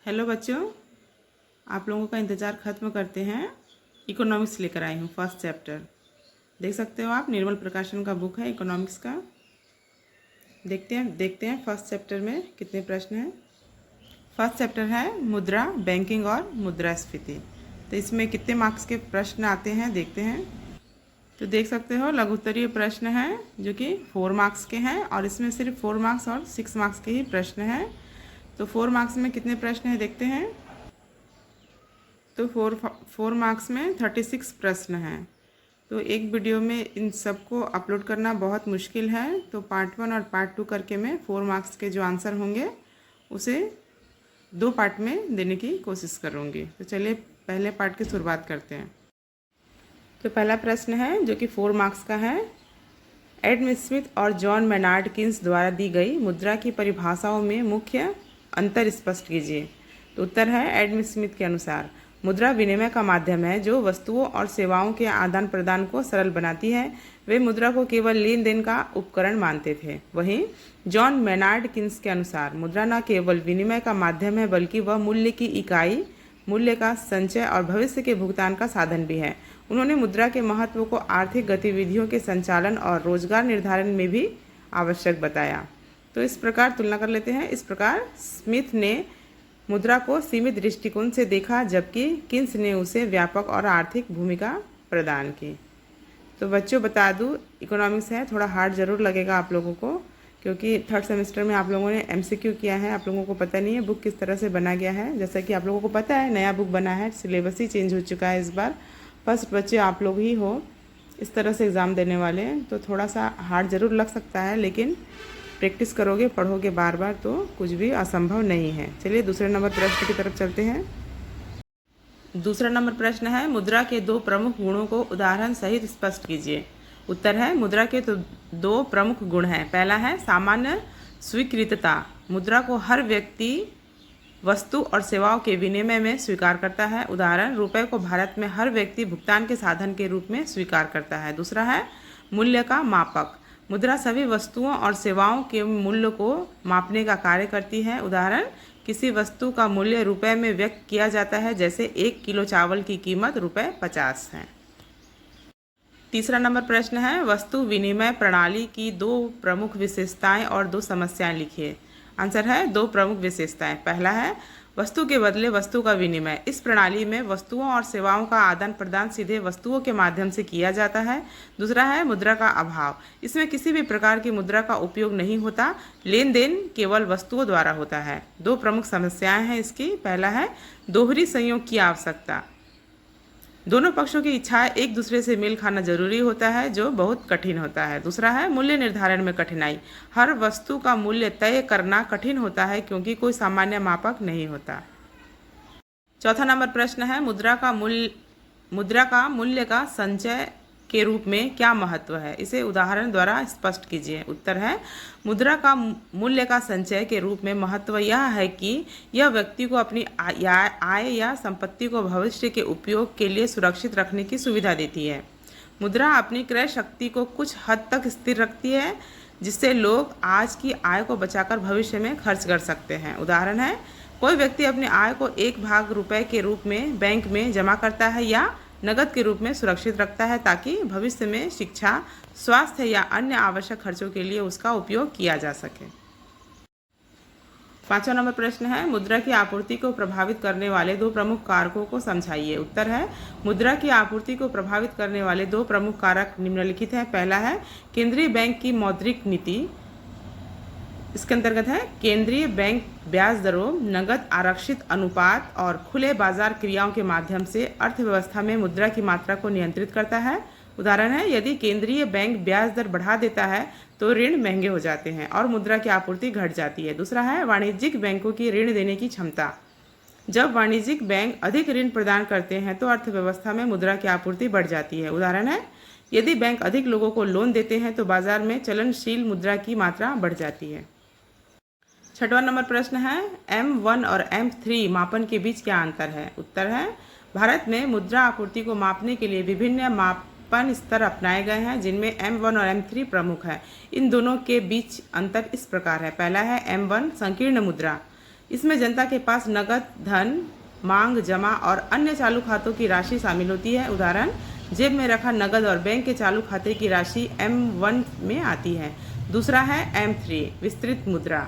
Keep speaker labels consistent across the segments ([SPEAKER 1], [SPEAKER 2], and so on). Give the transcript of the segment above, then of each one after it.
[SPEAKER 1] Hello बच्चों, आप लोगों का इंतज़ार ख़त्म करते हैं। इकोनॉमिक्स लेकर आई हूँ, फर्स्ट चैप्टर। देख सकते हो आप, निर्मल प्रकाशन का बुक है इकोनॉमिक्स का। देखते हैं फर्स्ट चैप्टर में कितने प्रश्न हैं। फर्स्ट चैप्टर है मुद्रा, बैंकिंग और मुद्रास्फीति। तो इसमें कितने मार्क्स के प्रश्न आते हैं देखते हैं। तो देख सकते हो लघुत्तरीय प्रश्न हैं जो कि 4 मार्क्स के हैं, और इसमें सिर्फ 4 मार्क्स और 6 मार्क्स के ही प्रश्न हैं। तो 4 मार्क्स में कितने प्रश्न हैं देखते हैं। तो 4 मार्क्स में 36 प्रश्न हैं। तो एक वीडियो में इन सबको अपलोड करना बहुत मुश्किल है, तो पार्ट 1 और पार्ट 2 करके मैं 4 मार्क्स के जो आंसर होंगे उसे 2 पार्ट में देने की कोशिश करूँगी। तो चलिए पहले पार्ट की शुरुआत करते हैं। तो पहला प्रश्न है जो कि 4 मार्क्स का है। एडम स्मिथ और जॉन मेनार्ड किन्स द्वारा दी गई मुद्रा की परिभाषाओं में मुख्य अंतर स्पष्ट कीजिए। तो उत्तर है एडम स्मिथ के अनुसार मुद्रा विनिमय का माध्यम है जो वस्तुओं और सेवाओं के आदान प्रदान को सरल बनाती है। वे मुद्रा को केवल लेन देन का उपकरण मानते थे। वहीं जॉन मेनार्ड किन्स के अनुसार मुद्रा न केवल विनिमय का माध्यम है बल्कि वह मूल्य की इकाई, मूल्य का संचय और भविष्य के भुगतान का साधन भी है। उन्होंने मुद्रा के महत्व को आर्थिक गतिविधियों के संचालन और रोजगार निर्धारण में भी आवश्यक बताया। तो इस प्रकार तुलना कर लेते हैं। इस प्रकार स्मिथ ने मुद्रा को सीमित दृष्टिकोण से देखा, जबकि किन्स ने उसे व्यापक और आर्थिक भूमिका प्रदान की। तो बच्चों बता दूं, इकोनॉमिक्स है, थोड़ा हार्ड जरूर लगेगा आप लोगों को, क्योंकि 3rd सेमेस्टर में आप लोगों ने MCQ किया है। आप लोगों को पता नहीं है बुक किस तरह से बना गया है। जैसा कि आप लोगों को पता है नया बुक बना है, सिलेबस ही चेंज हो चुका है इस बार। फर्स्ट बच्चे आप लोग ही हो इस तरह से एग्ज़ाम देने वाले, तो थोड़ा सा हार्ड ज़रूर लग सकता है, लेकिन प्रैक्टिस करोगे, पढ़ोगे बार बार तो कुछ भी असंभव नहीं है। चलिए दूसरे नंबर प्रश्न की तरफ चलते हैं। दूसरा नंबर प्रश्न है मुद्रा के 2 प्रमुख गुणों को उदाहरण सहित स्पष्ट कीजिए। उत्तर है मुद्रा के तो 2 प्रमुख गुण हैं। पहला है सामान्य स्वीकृतता। मुद्रा को हर व्यक्ति वस्तु और सेवाओं के विनिमय में स्वीकार करता है। उदाहरण, रुपए को भारत में हर व्यक्ति भुगतान के साधन के रूप में स्वीकार करता है। दूसरा है मूल्य का मापक। मुद्रा सभी वस्तुओं और सेवाओं के मूल्य को मापने का कार्य करती है। उदाहरण, किसी वस्तु का मूल्य रुपए में व्यक्त किया जाता है, जैसे 1 किलो चावल की कीमत रुपए 50 है। तीसरा नंबर प्रश्न है वस्तु विनिमय प्रणाली की 2 प्रमुख विशेषताएं और 2 समस्याएं लिखिए। आंसर है 2 प्रमुख विशेषताएं। पहला है वस्तु के बदले वस्तु का विनिमय। इस प्रणाली में वस्तुओं और सेवाओं का आदान प्रदान सीधे वस्तुओं के माध्यम से किया जाता है। दूसरा है मुद्रा का अभाव। इसमें किसी भी प्रकार की मुद्रा का उपयोग नहीं होता, लेन देन केवल वस्तुओं द्वारा होता है। 2 प्रमुख समस्याएं हैं इसकी। पहला है दोहरी संयोग की आवश्यकता। दोनों पक्षों की इच्छाएं एक दूसरे से मेल खाना जरूरी होता है, जो बहुत कठिन होता है। दूसरा है मूल्य निर्धारण में कठिनाई। हर वस्तु का मूल्य तय करना कठिन होता है क्योंकि कोई सामान्य मापक नहीं होता। चौथा नंबर प्रश्न है मुद्रा का मूल्य का संचय के रूप में क्या महत्व है, इसे उदाहरण द्वारा स्पष्ट कीजिए। उत्तर है मुद्रा का मूल्य का संचय के रूप में महत्व यह है कि यह व्यक्ति को अपनी आय या संपत्ति को भविष्य के उपयोग के लिए सुरक्षित रखने की सुविधा देती है। मुद्रा अपनी क्रय शक्ति को कुछ हद तक स्थिर रखती है, जिससे लोग आज की आय को बचाकर भविष्य में खर्च कर सकते हैं। उदाहरण है, कोई व्यक्ति अपनी आय को 1 भाग रुपए के रूप में बैंक में जमा करता है या नकद के रूप में सुरक्षित रखता है, ताकि भविष्य में शिक्षा, स्वास्थ्य या अन्य आवश्यक खर्चों के लिए उसका उपयोग किया जा सके। 5वां नंबर प्रश्न है मुद्रा की आपूर्ति को प्रभावित करने वाले 2 प्रमुख कारकों को समझाइए। उत्तर है मुद्रा की आपूर्ति को प्रभावित करने वाले 2 प्रमुख कारक निम्नलिखित हैं। पहला है केंद्रीय बैंक की मौद्रिक नीति। इसके अंतर्गत है केंद्रीय बैंक ब्याज दरों, नगद आरक्षित अनुपात और खुले बाजार क्रियाओं के माध्यम से अर्थव्यवस्था में मुद्रा की मात्रा को नियंत्रित करता है। उदाहरण है, यदि केंद्रीय बैंक ब्याज दर बढ़ा देता है तो ऋण महंगे हो जाते हैं और मुद्रा की आपूर्ति घट जाती है। दूसरा है वाणिज्यिक बैंकों की ऋण देने की क्षमता। जब वाणिज्यिक बैंक अधिक ऋण प्रदान करते हैं तो अर्थव्यवस्था में मुद्रा की आपूर्ति बढ़ जाती है। उदाहरण है, यदि बैंक अधिक लोगों को लोन देते हैं तो बाजार में चलनशील मुद्रा की मात्रा बढ़ जाती है। 6वां नंबर प्रश्न है M1 और M3 मापन के बीच क्या अंतर है। उत्तर है भारत में मुद्रा आपूर्ति को मापने के लिए विभिन्न 53 स्तर अपनाए गए हैं, जिनमें M1 और M3 प्रमुख है। इन दोनों के बीच अंतर इस प्रकार है। पहला है M1 संकीर्ण मुद्रा। इसमें जनता के पास नकद, धन, मांग, जमा और अन्य चालू खातों की राशि शामिल होती है। उदाहरण, जेब में रखा नकद और बैंक के चालू खाते की राशि M1 में आती है। दूसरा है M3 विस्तृत मुद्रा।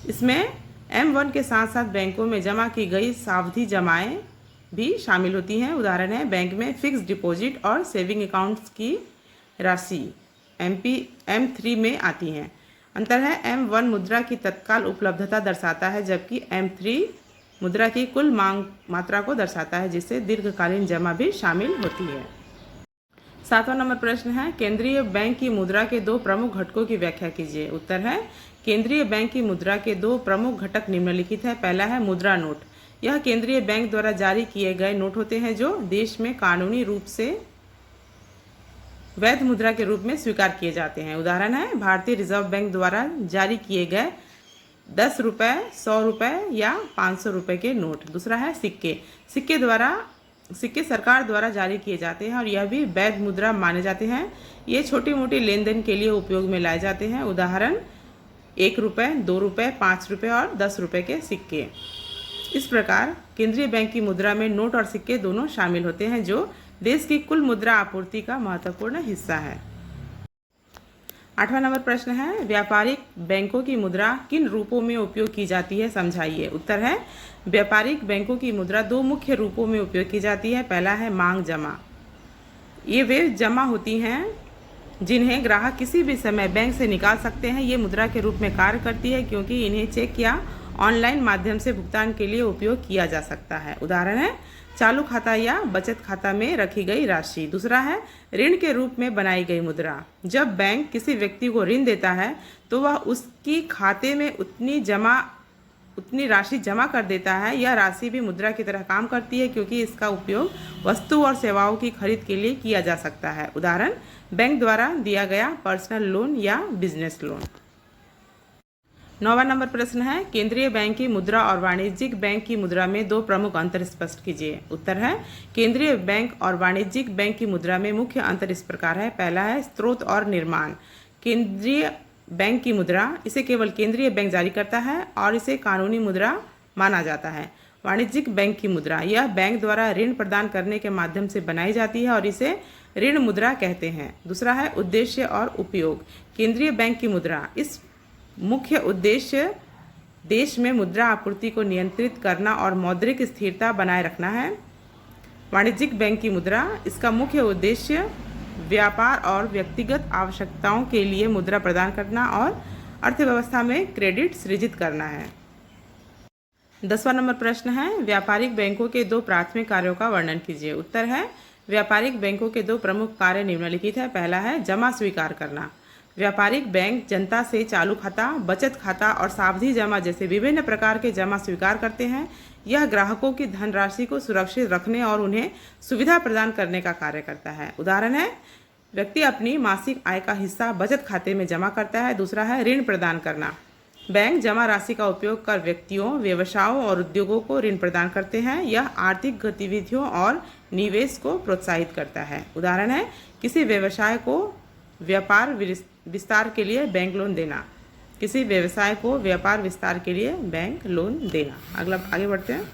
[SPEAKER 1] इसमें M1 के साथ साथ बैंकों में जमा की गई सावधि जमाएं भी शामिल होती हैं। उदाहरण है, बैंक में फिक्स डिपॉजिट और सेविंग अकाउंट्स की राशि M3 में आती हैं। अंतर है, M1 मुद्रा की तत्काल उपलब्धता दर्शाता है, जबकि M3 मुद्रा की कुल मांग मात्रा को दर्शाता है, जिससे दीर्घकालीन जमा भी शामिल होती है। 7वां नंबर प्रश्न है, केंद्रीय बैंक की मुद्रा के दो प्रमुख घटकों की व्याख्या कीजिए। उत्तर है, केंद्रीय बैंक की मुद्रा के दो प्रमुख घटक निम्नलिखित है। पहला है मुद्रा नोट। यह केंद्रीय बैंक द्वारा जारी किए गए नोट होते हैं जो देश में कानूनी रूप से वैध मुद्रा के रूप में स्वीकार किए जाते हैं। उदाहरण है, भारतीय रिजर्व बैंक द्वारा जारी किए गए 10 रुपये, 100 रुपये या 500 रुपये के नोट। दूसरा है सिक्के। सिक्के सरकार द्वारा जारी किए जाते हैं और यह भी वैध मुद्रा माने जाते हैं। ये छोटी मोटी लेन देन के लिए उपयोग में लाए जाते हैं। उदाहरण, 1 रुपये, 2 रुपये, 5 रुपये और 10 रुपये के सिक्के। इस प्रकार केंद्रीय बैंक की मुद्रा में नोट और सिक्के दोनों शामिल होते हैं, जो देश की कुल मुद्रा आपूर्ति का महत्वपूर्ण हिस्सा है। 8वां नंबर प्रश्न है, व्यापारिक बैंकों की मुद्रा किन रूपों में उपयोग की जाती है, समझाइए। उत्तर है, व्यापारिक बैंकों की मुद्रा दो मुख्य रूपों में उपयोग की जाती है। पहला है मांग जमा। ये वे जमा होती हैं जिन्हें ग्राहक किसी भी समय बैंक से निकाल सकते हैं। ये मुद्रा के रूप में कार्य करती है, क्योंकि इन्हें चेक या ऑनलाइन माध्यम से भुगतान के लिए उपयोग किया जा सकता है। उदाहरण है, चालू खाता या बचत खाता में रखी गई राशि। दूसरा है ऋण के रूप में बनाई गई मुद्रा। जब बैंक किसी व्यक्ति को ऋण देता है तो वह उसकी खाते में उतनी राशि जमा कर देता है। यह राशि भी मुद्रा की तरह काम करती है, क्योंकि इसका उपयोग वस्तु और सेवाओं की खरीद के लिए किया जा सकता है। उदाहरण, बैंक द्वारा दिया गया पर्सनल लोन या बिजनेस लोन। 9वां नंबर प्रश्न है, केंद्रीय बैंक की मुद्रा और वाणिज्यिक बैंक की मुद्रा में दो प्रमुख अंतर स्पष्ट कीजिए। उत्तर है, केंद्रीय बैंक और वाणिज्यिक बैंक की मुद्रा में मुख्य अंतर इस प्रकार है। पहला है स्रोत और निर्माण। केंद्रीय बैंक की मुद्रा, इसे केवल केंद्रीय बैंक जारी करता है और इसे कानूनी मुद्रा माना जाता है। वाणिज्यिक बैंक की मुद्रा, यह बैंक द्वारा ऋण प्रदान करने के माध्यम से बनाई जाती है और इसे ऋण मुद्रा कहते हैं। दूसरा है उद्देश्य और उपयोग। केंद्रीय बैंक की मुद्रा, इस मुख्य उद्देश्य देश में मुद्रा आपूर्ति को नियंत्रित करना और मौद्रिक स्थिरता बनाए रखना है। वाणिज्यिक बैंक की मुद्रा, इसका मुख्य उद्देश्य व्यापार और व्यक्तिगत आवश्यकताओं के लिए मुद्रा प्रदान करना और अर्थव्यवस्था में क्रेडिट सृजित करना है। 10वां नंबर प्रश्न है, व्यापारिक बैंकों के दो प्राथमिक कार्यों का वर्णन कीजिए। उत्तर है, व्यापारिक बैंकों के दो प्रमुख कार्य निम्नलिखित है। पहला है जमा स्वीकार करना। व्यापारिक बैंक जनता से चालू खाता, बचत खाता और सावधि जमा जैसे विभिन्न प्रकार के जमा स्वीकार करते हैं। यह ग्राहकों की धनराशि को सुरक्षित रखने और उन्हें सुविधा प्रदान करने का कार्य करता है। उदाहरण है, व्यक्ति अपनी मासिक आय का हिस्सा बचत खाते में जमा करता है। दूसरा है ऋण प्रदान करना। बैंक जमा राशि का उपयोग कर व्यक्तियों, व्यवसायों और उद्योगों को ऋण प्रदान करते हैं। यह आर्थिक गतिविधियों और निवेश को प्रोत्साहित करता है। उदाहरण है, किसी व्यवसाय को व्यापार विस्तार के लिए बैंक लोन देना। किसी व्यवसाय को व्यापार विस्तार के लिए बैंक लोन देना। अगला आगे बढ़ते हैं।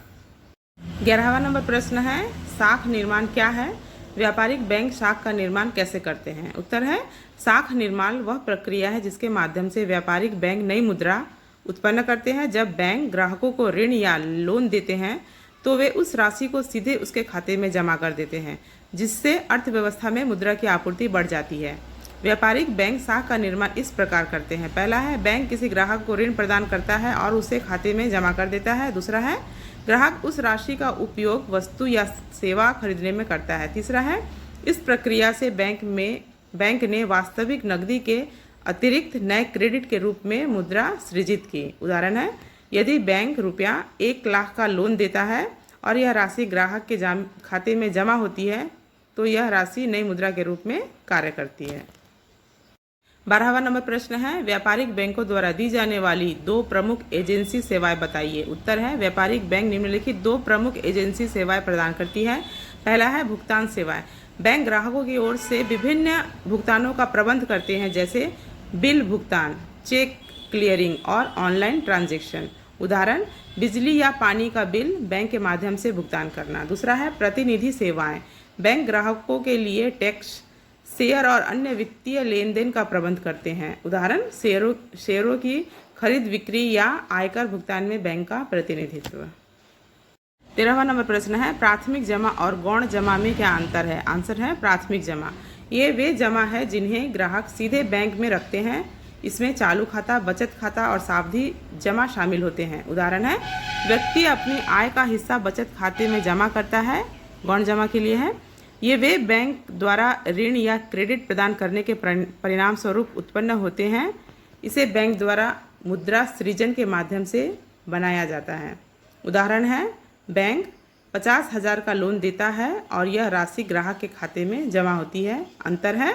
[SPEAKER 1] 11वां नंबर प्रश्न है, शाख निर्माण क्या है? व्यापारिक बैंक शाख का निर्माण कैसे करते हैं? उत्तर है, शाख निर्माण वह प्रक्रिया है जिसके माध्यम से व्यापारिक बैंक नई मुद्रा उत्पन्न करते हैं। जब बैंक ग्राहकों को ऋण या लोन देते हैं तो वे उस राशि को सीधे उसके खाते में जमा कर देते हैं, जिससे अर्थव्यवस्था में मुद्रा की आपूर्ति बढ़ जाती है। व्यापारिक बैंक शाख का निर्माण इस प्रकार करते हैं। पहला है, बैंक किसी ग्राहक को ऋण प्रदान करता है और उसे खाते में जमा कर देता है। दूसरा है, ग्राहक उस राशि का उपयोग वस्तु या सेवा खरीदने में करता है। तीसरा है, इस प्रक्रिया से बैंक ने वास्तविक नकदी के अतिरिक्त नए क्रेडिट के रूप में मुद्रा सृजित की। उदाहरण है, यदि बैंक रुपया 1 लाख का लोन देता है और यह राशि ग्राहक के खाते में जमा होती है तो यह राशि नई मुद्रा के रूप में कार्य करती है। 12वां नंबर प्रश्न है, व्यापारिक बैंकों द्वारा दी जाने वाली दो प्रमुख एजेंसी सेवाएं बताइए। उत्तर है, व्यापारिक बैंक निम्नलिखित दो प्रमुख एजेंसी सेवाएं प्रदान करती है। पहला है भुगतान सेवाएं। बैंक ग्राहकों की ओर से विभिन्न भुगतानों का प्रबंध करते हैं, जैसे बिल भुगतान, चेक क्लियरिंग और ऑनलाइन ट्रांजैक्शन। उदाहरण, बिजली या पानी का बिल बैंक के माध्यम से भुगतान करना। दूसरा है प्रतिनिधि सेवाएं। बैंक ग्राहकों के लिए टैक्स, शेयर और अन्य वित्तीय लेन देन का प्रबंध करते हैं। उदाहरण, शेयरों की खरीद बिक्री या आयकर भुगतान में बैंक का प्रतिनिधित्व। 13वां नंबर प्रश्न है, प्राथमिक जमा और गौण जमा में क्या अंतर है? आंसर है प्राथमिक जमा। ये वे जमा है जिन्हें ग्राहक सीधे बैंक में रखते हैं। इसमें चालू खाता, बचत खाता और सावधि जमा शामिल होते हैं। उदाहरण है, व्यक्ति अपनी आय का हिस्सा बचत खाते में जमा करता है। गौण जमा के लिए है, ये वे बैंक द्वारा ऋण या क्रेडिट प्रदान करने के परिणाम स्वरूप उत्पन्न होते हैं। इसे बैंक द्वारा मुद्रा सृजन के माध्यम से बनाया जाता है। उदाहरण है, बैंक 50,000 का लोन देता है और यह राशि ग्राहक के खाते में जमा होती है। अंतर है,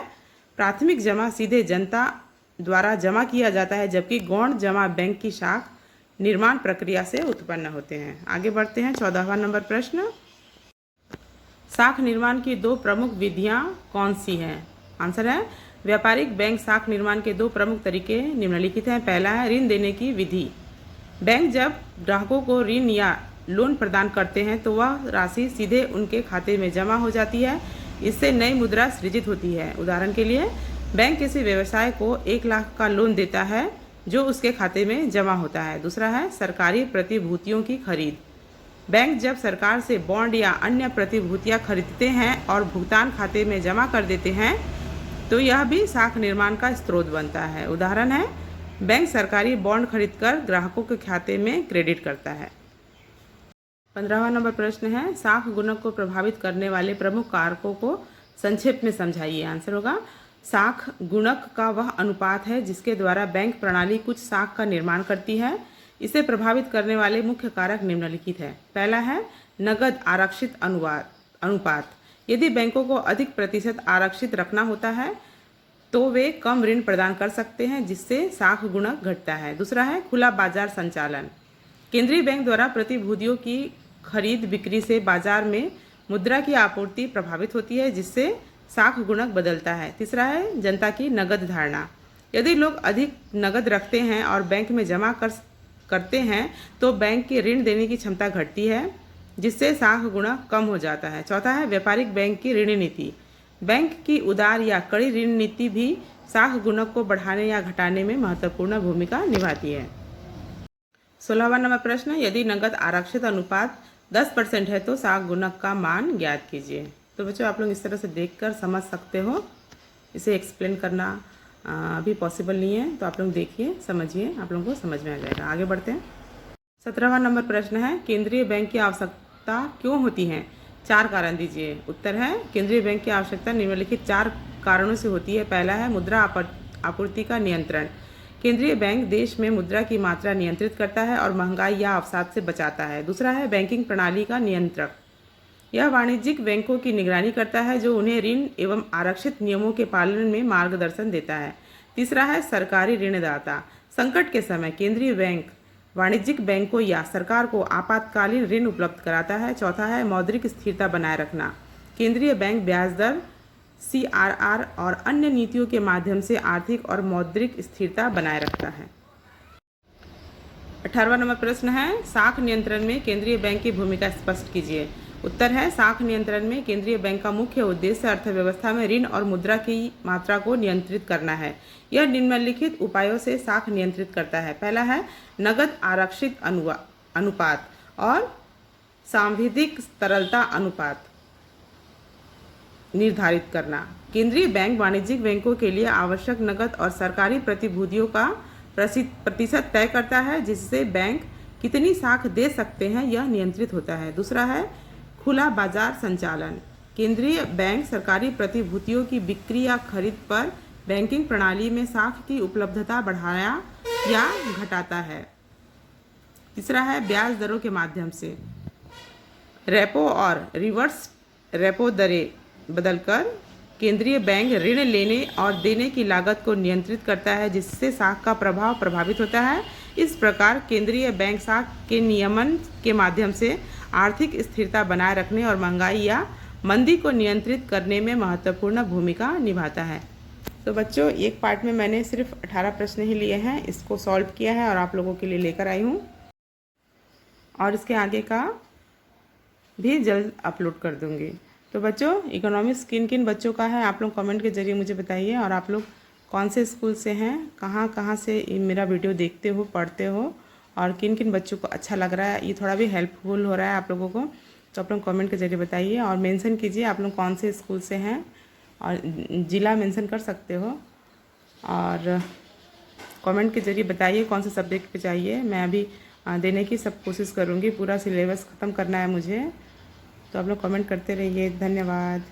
[SPEAKER 1] प्राथमिक जमा सीधे जनता द्वारा जमा किया जाता है, जबकि गौण जमा बैंक की शाख निर्माण प्रक्रिया से उत्पन्न होते हैं। आगे बढ़ते हैं। 14वां नंबर प्रश्न, शाख निर्माण की दो प्रमुख विधियां कौन सी हैं? आंसर है, व्यापारिक बैंक शाख निर्माण के दो प्रमुख तरीके निम्नलिखित हैं। पहला है ऋण देने की विधि। बैंक जब ग्राहकों को ऋण या लोन प्रदान करते हैं तो वह राशि सीधे उनके खाते में जमा हो जाती है। इससे नई मुद्रा सृजित होती है। उदाहरण के लिए, बैंक किसी व्यवसाय को 1 लाख का लोन देता है जो उसके खाते में जमा होता है। दूसरा है सरकारी प्रतिभूतियों की खरीद। बैंक जब सरकार से बॉन्ड या अन्य प्रतिभूतियां खरीदते हैं और भुगतान खाते में जमा कर देते हैं तो यह भी शाख निर्माण का स्रोत बनता है। उदाहरण है, बैंक सरकारी बॉन्ड खरीदकर ग्राहकों के खाते में क्रेडिट करता है। 15वां नंबर प्रश्न है, शाख गुणक को प्रभावित करने वाले प्रमुख कारकों को संक्षेप में समझाइए। आंसर होगा, शाख गुणक का वह अनुपात है जिसके द्वारा बैंक प्रणाली कुछ शाख का निर्माण करती है। इसे प्रभावित करने वाले मुख्य कारक निम्नलिखित है। पहला है नगद आरक्षित अनुपात। यदि बैंकों को अधिक प्रतिशत आरक्षित रखना होता है तो वे कम ऋण प्रदान कर सकते हैं, जिससे शाख गुणक घटता है। दूसरा है खुला बाजार संचालन। केंद्रीय बैंक द्वारा प्रतिभूतियों की खरीद बिक्री से बाजार में मुद्रा की आपूर्ति प्रभावित होती है, जिससे शाख गुणक बदलता है। तीसरा है जनता की नगद धारणा। यदि लोग अधिक नगद रखते हैं और बैंक में जमा करते हैं तो बैंक की ऋण देने की क्षमता घटती है, जिससे शाख गुणक कम हो जाता है। चौथा है व्यापारिक बैंक की ऋण नीति। बैंक की उदार या कड़ी ऋण नीति भी शाख गुणक को बढ़ाने या घटाने में महत्वपूर्ण भूमिका निभाती है। 16वां नंबर प्रश्न, यदि नगद आरक्षित अनुपात 10% है तो शाख गुणक का मान ज्ञात कीजिए। तो बच्चों, आप लोग इस तरह से देखकर समझ सकते हो। इसे एक्सप्लेन करना अभी पॉसिबल नहीं है, तो आप लोग देखिए, समझिए, आप लोगों को समझ में आ जाएगा। आगे बढ़ते हैं। 17वां नंबर प्रश्न है, केंद्रीय बैंक की आवश्यकता क्यों होती है? 4 कारण दीजिए। उत्तर है, केंद्रीय बैंक की आवश्यकता निम्नलिखित 4 कारणों से होती है। पहला है मुद्रा आपूर्ति का नियंत्रण। केंद्रीय बैंक देश में मुद्रा की मात्रा नियंत्रित करता है और महंगाई या अवसाद से बचाता है। दूसरा है बैंकिंग प्रणाली का नियंत्रक। यह वाणिज्यिक बैंकों की निगरानी करता है जो उन्हें ऋण एवं आरक्षित नियमों के पालन में मार्गदर्शन देता है। तीसरा है सरकारी ऋणदाता। संकट के समय केंद्रीय बैंक वाणिज्यिक बैंकों या सरकार को आपातकालीन ऋण उपलब्ध कराता है। चौथा है मौद्रिक स्थिरता बनाए रखना। केंद्रीय बैंक ब्याज दर, CRR और अन्य नीतियों के माध्यम से आर्थिक और मौद्रिक स्थिरता बनाए रखता है। 18वां नंबर प्रश्न है, शाख नियंत्रण में केंद्रीय बैंक की भूमिका स्पष्ट कीजिए। उत्तर है, शाख नियंत्रण में केंद्रीय बैंक का मुख्य उद्देश्य अर्थव्यवस्था में ऋण और मुद्रा की मात्रा को नियंत्रित करना है। यह निम्नलिखित उपायों से शाख नियंत्रित करता है। पहला है नगद आरक्षित अनुपात और सांविधिक तरलता अनुपात निर्धारित करना। केंद्रीय बैंक वाणिज्यिक बैंकों के लिए आवश्यक नकद और सरकारी प्रतिभूतियों का प्रतिशत तय करता है, जिससे बैंक कितनी शाख दे सकते हैं यह नियंत्रित होता है। दूसरा है खुला बाजार संचालन। केंद्रीय बैंक सरकारी प्रतिभूतियों की बिक्री या खरीद पर बैंकिंग प्रणाली में शाख की उपलब्धता बढ़ाया या घटाता है। तीसरा है ब्याज दरों के माध्यम से रेपो और रिवर्स रेपो दरें बदलकर केंद्रीय बैंक ऋण लेने और देने की लागत को नियंत्रित करता है, जिससे शाख का प्रभाव प्रभावित होता है। इस प्रकार केंद्रीय बैंक शाख के नियमन के माध्यम से आर्थिक स्थिरता बनाए रखने और महंगाई या मंदी को नियंत्रित करने में महत्वपूर्ण भूमिका निभाता है। तो बच्चों, एक पार्ट में मैंने सिर्फ 18 प्रश्न ही लिए हैं, इसको सॉल्व किया है और आप लोगों के लिए लेकर आई हूँ, और इसके आगे का भी जल्द अपलोड कर दूँगी। तो बच्चों, इकोनॉमिक्स किन किन बच्चों का है आप लोग कमेंट के ज़रिए मुझे बताइए, और आप लोग कौन से स्कूल से हैं, कहाँ कहाँ से मेरा वीडियो देखते हो, पढ़ते हो, और किन किन बच्चों को अच्छा लग रहा है, ये थोड़ा भी हेल्पफुल हो रहा है आप लोगों को, तो आप लोग कमेंट के ज़रिए बताइए और मेंशन कीजिए आप लोग कौन से स्कूल से हैं, और ज़िला मेंशन कर सकते हो, और कमेंट के ज़रिए बताइए कौन से सब्जेक्ट पे चाहिए। मैं अभी देने की सब कोशिश करूँगी, पूरा सिलेबस ख़त्म करना है मुझे, तो आप लोग कमेंट करते रहिए। धन्यवाद।